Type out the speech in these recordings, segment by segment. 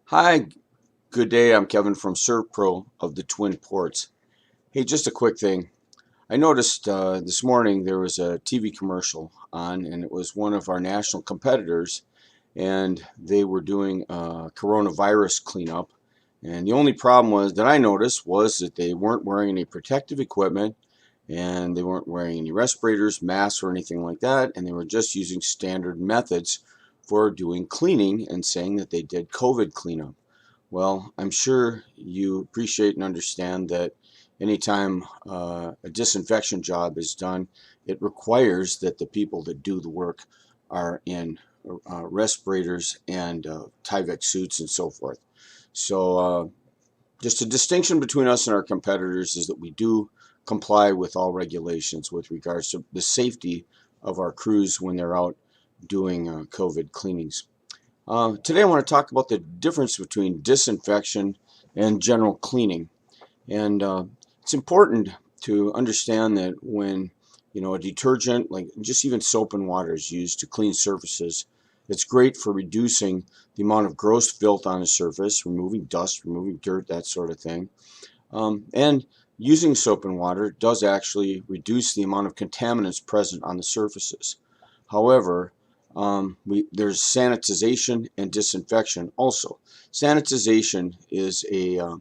Hi, good day. I'm Kevin from Servpro of the Twin Ports. Hey, just a quick thing. I noticed this morning there was a TV commercial on, and it was one of our national competitors, and they were doing coronavirus cleanup. And the only problem was that I noticed was that they weren't wearing any protective equipment, and they weren't wearing any respirators, masks, or anything like that, and they were just using standard methods for doing cleaning and saying that they did COVID cleanup. Well, I'm sure you appreciate and understand that anytime a disinfection job is done, it requires that the people that do the work are in respirators and Tyvek suits and so forth. So just a distinction between us and our competitors is that we do comply with all regulations with regards to the safety of our crews when they're out doing COVID cleanings. Today I want to talk about the difference between disinfection and general cleaning. And it's important to understand that when a detergent, like just even soap and water, is used to clean surfaces, it's great for reducing the amount of gross filth on a surface, removing dust, removing dirt, that sort of thing. And using soap and water does actually reduce the amount of contaminants present on the surfaces. However, there's sanitization and disinfection also. Sanitization is a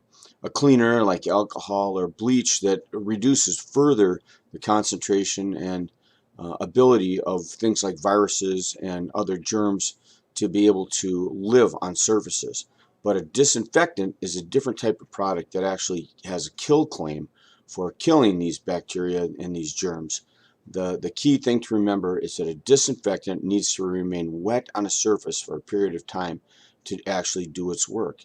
cleaner like alcohol or bleach that reduces further the concentration and ability of things like viruses and other germs to be able to live on surfaces. But a disinfectant is a different type of product that actually has a kill claim for killing these bacteria and these germs. The key thing to remember is that a disinfectant needs to remain wet on a surface for a period of time to actually do its work,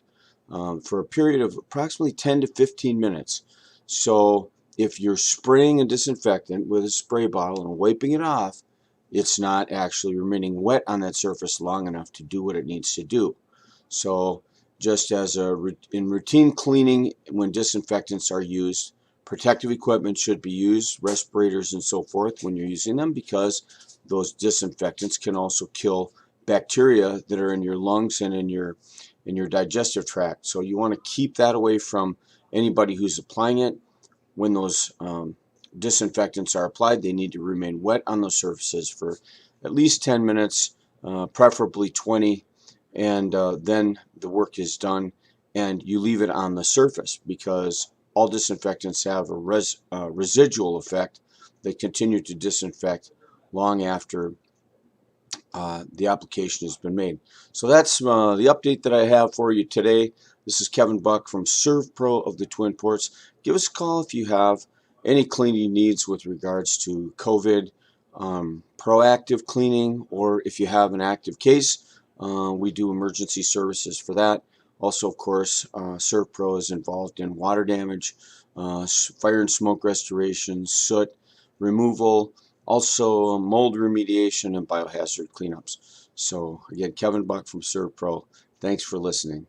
for a period of approximately 10 to 15 minutes. So if you're spraying a disinfectant with a spray bottle and wiping it off, it's not actually remaining wet on that surface long enough to do what it needs to do. So just as in routine cleaning, when disinfectants are used, protective equipment should be used, respirators and so forth when you're using them, because those disinfectants can also kill bacteria that are in your lungs and in your digestive tract. So you want to keep that away from anybody who's applying it. When those disinfectants are applied, they need to remain wet on those surfaces for at least 10 minutes, preferably 20, and then the work is done and you leave it on the surface, because all disinfectants have a residual effect that continue to disinfect long after the application has been made. So that's the update that I have for you today. This is Kevin Buck from Servpro of the Twin Ports. Give us a call if you have any cleaning needs with regards to COVID, proactive cleaning, or if you have an active case, we do emergency services for that. Also, of course, Servpro is involved in water damage, fire and smoke restoration, soot removal, also mold remediation and biohazard cleanups. So again, Kevin Buck from Servpro. Thanks for listening.